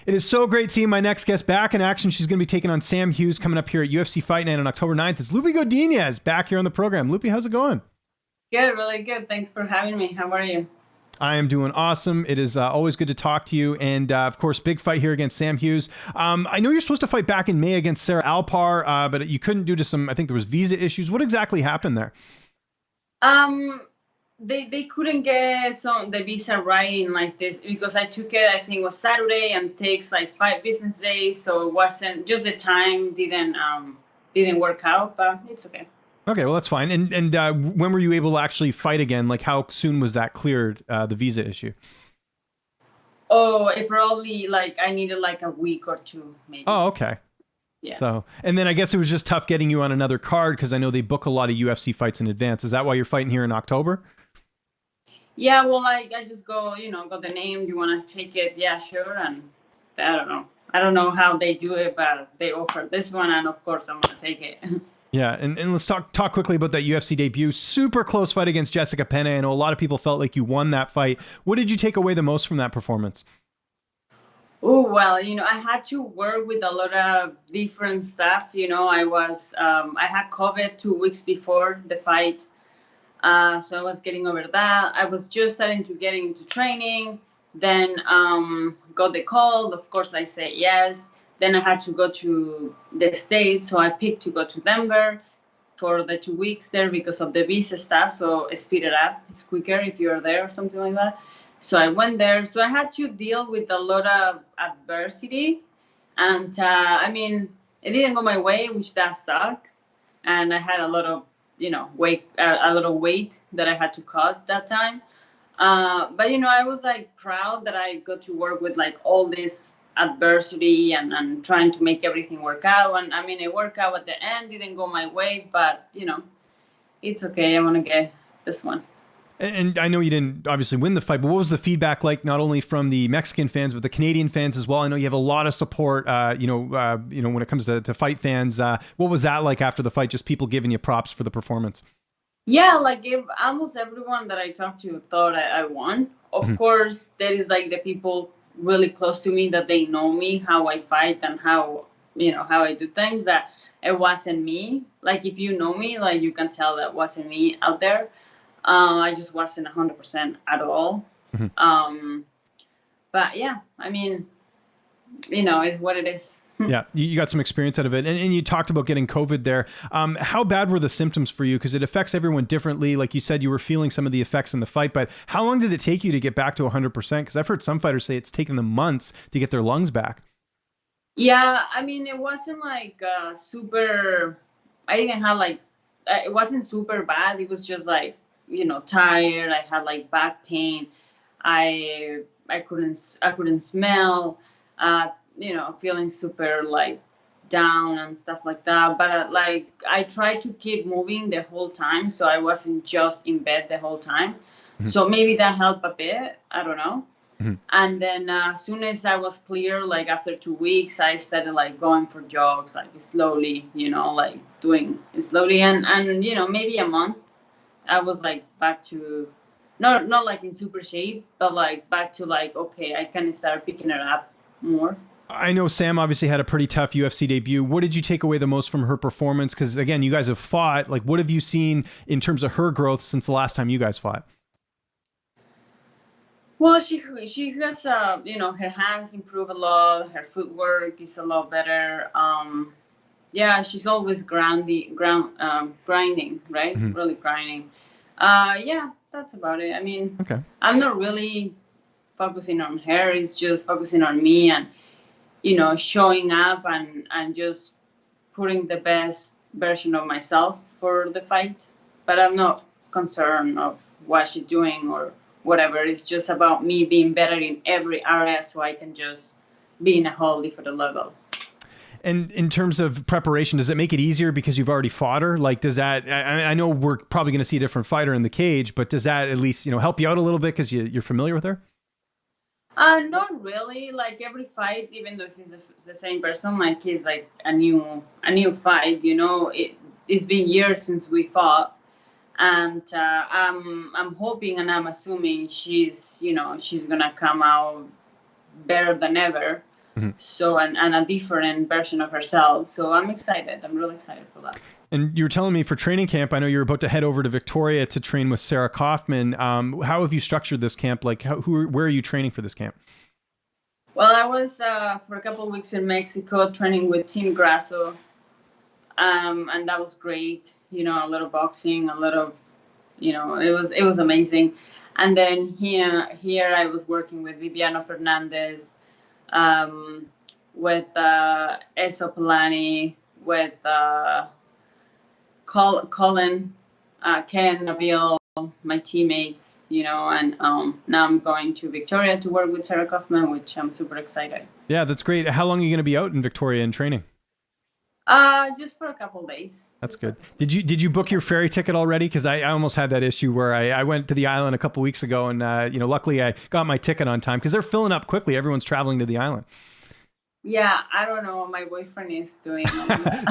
It is so great seeing my next guest back in action. She's going to be taking on Sam Hughes coming up here at UFC Fight Night on October 9th. It's Loopy Godinez back here on the program. Loopy, how's it going? Good, really good. Thanks for having me. How are you? I am doing awesome. It is always good to talk to you. And of course, big fight here against Sam Hughes. I know you're supposed to fight back in May against Sarah Alpar, but you couldn't due to some, I think there was visa issues. What exactly happened there? They couldn't get the visa right in like this because I took it, I think it was Saturday, and takes like 5 business days. So it wasn't just the time didn't work out, but it's okay. Okay, well, that's fine. And when were you able to actually fight again? Like, how soon was that cleared, the visa issue? Oh, it probably I needed like a week or two, maybe. Oh, okay. Yeah. So, and then I guess it was just tough getting you on another card because I know they book a lot of UFC fights in advance. Is that why you're fighting here in October? Yeah, well, I just got the name. Do you want to take it? Yeah, sure. And I don't know. I don't know how they do it, but they offer this one, and of course I'm gonna take it. Yeah, and let's talk quickly about that UFC debut. Super close fight against Jessica Penne. I know a lot of people felt like you won that fight. What did you take away the most from that performance? Oh, well, I had to work with a lot of different stuff. I had COVID 2 weeks before the fight. So I was getting over that. I was just starting to get into training. Then got the call. Of course, I said yes. Then I had to go to the States. So I picked to go to Denver for the 2 weeks there because of the visa stuff. So I speed it up. It's quicker if you're there or something like that. So I went there. So I had to deal with a lot of adversity. And it didn't go my way, which does suck. And I had a lot of weight that I had to cut that time. But I was proud that I got to work with all this adversity and trying to make everything work out. And it worked out at the end, didn't go my way, but it's okay. I want to get this one. And I know you didn't obviously win the fight, but what was the feedback like, not only from the Mexican fans, but the Canadian fans as well? I know you have a lot of support, when it comes to fight fans. What was that like after the fight? Just people giving you props for the performance? Yeah, almost everyone that I talked to thought I won. Of course, there is the people really close to me that they know me, how I fight and how I do things, that it wasn't me. If you know me, you can tell that wasn't me out there. I just wasn't 100% at all. But yeah, it's what it is. Yeah, you got some experience out of it. And you talked about getting COVID there. How bad were the symptoms for you? Because it affects everyone differently. Like you said, you were feeling some of the effects in the fight, but how long did it take you to get back to 100%? Because I've heard some fighters say it's taken them months to get their lungs back. Yeah, it wasn't super, I didn't have it wasn't super bad. It was just tired. I had back pain. I couldn't smell. Feeling super down and stuff like that. But I tried to keep moving the whole time, so I wasn't just in bed the whole time. So maybe that helped a bit. I don't know. And then as soon as I was clear, after 2 weeks, I started going for jogs, slowly, doing it slowly, and maybe a month, I was back to not in super shape, but back to okay, I can start picking it up more. I know Sam obviously had a pretty tough UFC debut. What did you take away the most from her performance? Because again, you guys have fought. What have you seen in terms of her growth since the last time you guys fought? Well, she has her hands improve a lot. Her footwork is a lot better. Yeah, she's always grinding, right? Really grinding. Yeah, that's about it. Okay. I'm not really focusing on her. It's just focusing on me and showing up and just putting the best version of myself for the fight. But I'm not concerned of what she's doing or whatever. It's just about me being better in every area so I can just be in a whole different level. And in terms of preparation, does it make it easier because you've already fought her? Does that, I know we're probably going to see a different fighter in the cage, but does that at least, help you out a little bit because you're familiar with her? Not really. Every fight, even though if it's the same person, it's a new fight. It's been years since we fought, and I'm hoping and I'm assuming she's gonna come out better than ever. So, and a different version of herself. So I'm excited. I'm really excited for that. And you were telling me for training camp, I know you're about to head over to Victoria to train with Sarah Kaufman. How have you structured this camp? Like, where are you training for this camp? Well, I was for a couple of weeks in Mexico training with Team Grasso, and that was great. You know, a lot of boxing, a lot of, you know, it was amazing. And then here I was working with Viviano Fernandez, with Eso Polani, with Colin, Ken, Nabil, my teammates, you know, and now I'm going to Victoria to work with Sarah Kaufman, which I'm super excited. Yeah, that's great. How long are you going to be out in Victoria in training? Just for a couple of days. That's good. Did you book your ferry ticket already? Because I almost had that issue where I went to the island a couple weeks ago, and you know, luckily I got my ticket on time because they're filling up quickly. Everyone's traveling to the island. Yeah, I don't know. My boyfriend is doing.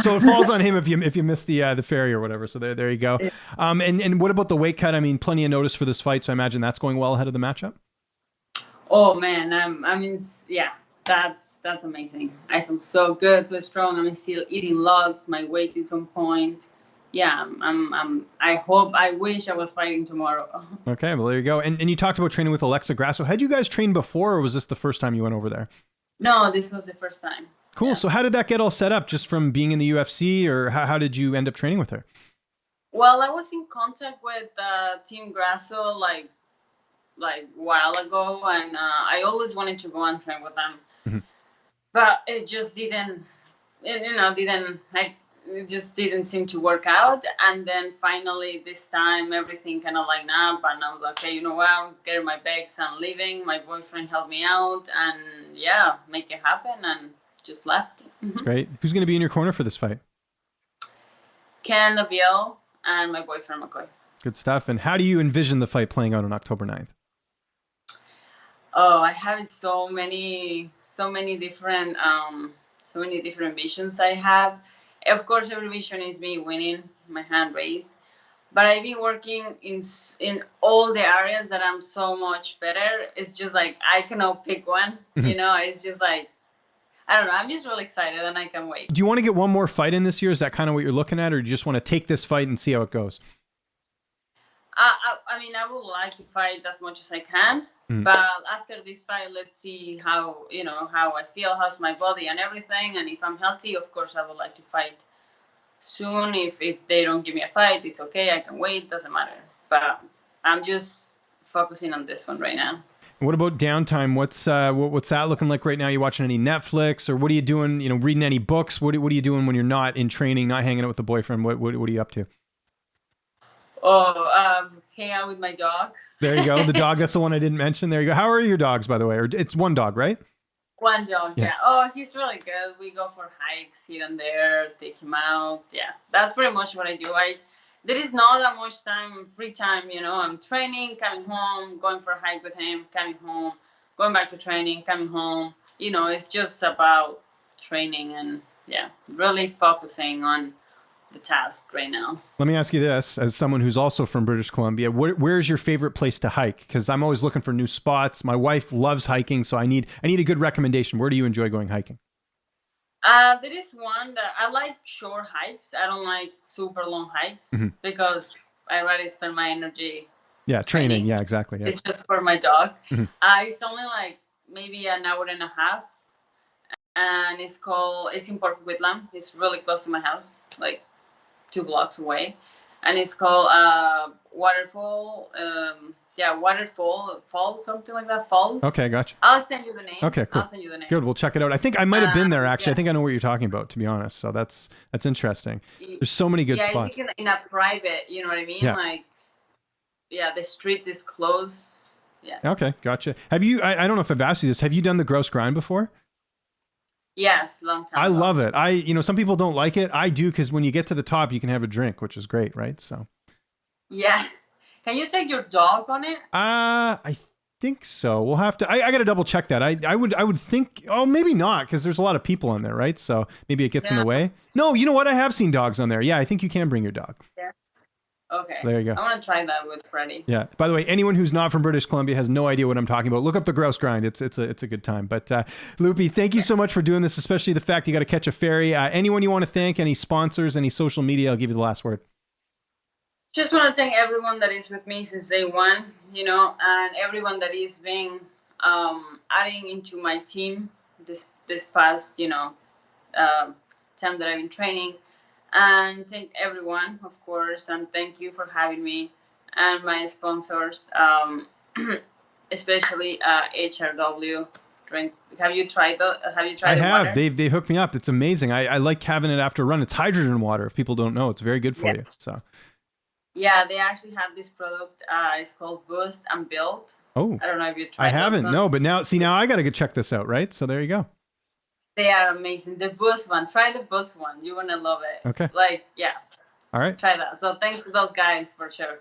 So it falls on him if you miss the ferry or whatever. So there you go. And what about the weight cut? I mean, plenty of notice for this fight, so I imagine that's going well ahead of the matchup. Oh man, I mean, yeah, that's amazing. I feel so good, so strong. I'm still eating lots. My weight is on point. Yeah, I wish I was fighting tomorrow. Okay, well there you go. And you talked about training with Alexa Grasso. Had you guys trained before, or was this the first time you went over there? No, this was the first time. Cool. Yeah. So how did that get all set up? Just from being in the UFC, or how did you end up training with her? Well, I was in contact with Team Grasso like a while ago, and I always wanted to go and train with them, but it just didn't. It just didn't seem to work out. And then finally this time everything kind of lined up, and I was like, okay, you know what, I'm getting my bags and leaving. My boyfriend helped me out, and yeah, make it happen, and just left. That's great. Who's going to be in your corner for this fight? Ken, Nabil, and my boyfriend McCoy. Good stuff. And how do you envision the fight playing out on October 9th? Oh, I have so many different visions I have. Of course, every vision is me winning, my hand raised. But I've been working in all the areas that I'm so much better. It's just like I cannot pick one. You know, it's just like, I don't know. I'm just really excited, and I can't wait. Do you want to get one more fight in this year? Is that kind of what you're looking at, or do you just want to take this fight and see how it goes? I mean, I would like to fight as much as I can. But after this fight, let's see how I feel, how's my body and everything. And if I'm healthy, of course, I would like to fight soon. If they don't give me a fight, it's okay. I can wait. Doesn't matter. But I'm just focusing on this one right now. What about downtime? What's that looking like right now? You watching any Netflix, or what are you doing? You know, reading any books? What are you doing when you're not in training, not hanging out with the boyfriend? What are you up to? Oh, hang out with my dog. There you go. The dog, that's the one I didn't mention. There you go. How are your dogs, by the way? Or it's one dog, right? One dog, yeah. Oh, he's really good. We go for hikes here and there, take him out. Yeah, that's pretty much what I do. There is not that much free time, you know. I'm training, coming home, going for a hike with him, coming home, going back to training, coming home. You know, it's just about training and, yeah, really focusing on the task right now. Let me ask you this, as someone who's also from British Columbia, where's your favorite place to hike? Because I'm always looking for new spots. My wife loves hiking, so I need a good recommendation. Where do you enjoy going hiking? There is one that I like, short hikes. I don't like super long hikes because I rather spend my energy. Yeah, training. Yeah, exactly. Yeah. It's just for my dog. It's only like maybe an hour and a half, and it's in Port Whitlam. It's really close to my house, like 2 blocks away, and it's called Waterfall. Falls, something like that. Falls. Okay, gotcha. I'll send you the name. Okay, cool. I'll send you the name. Good. We'll check it out. I think I might have been there actually. Yeah. I think I know what you're talking about, to be honest. So that's interesting. There's so many good spots. Yeah, it's in a private. You know what I mean? Yeah. Like, yeah, the street is close. Yeah. Okay, gotcha. Have you? I don't know if I've asked you this. Have you done the gross grind before? Yes, long time I ago. love it. Some people don't like it. I do, because when you get to the top, you can have a drink, which is great, right? So. Yeah. Can you take your dog on it? I think so. We'll have to. I got to double check that. I would think. Oh, maybe not, because there's a lot of people on there, right? So maybe it gets in the way. No, you know what? I have seen dogs on there. Yeah, I think you can bring your dog. Yeah. Okay. There you go. I want to try that with Freddie. Yeah. By the way, anyone who's not from British Columbia has no idea what I'm talking about. Look up the Grouse Grind. It's a good time. But Loopy, thank you so much for doing this, especially the fact you got to catch a ferry. Anyone you want to thank, any sponsors, any social media, I'll give you the last word. Just want to thank everyone that is with me since day one, and everyone that is being adding into my team this past, time that I've been training. And thank everyone, of course, and thank you for having me and my sponsors, especially HRW. Drink. Have you tried the? Have you tried? I have. Water? They hooked me up. It's amazing. I like having it after a run. It's hydrogen water. If people don't know, it's very good for you. So. Yeah, they actually have this product. It's called Boost and Build. Oh. I don't know if you tried. I haven't. No, but now I got to go check this out. Right. So there you go. They are amazing. The Boost one. Try the Boost one. You're gonna love it. Okay. Yeah. All right. Try that. So thanks to those guys for sure.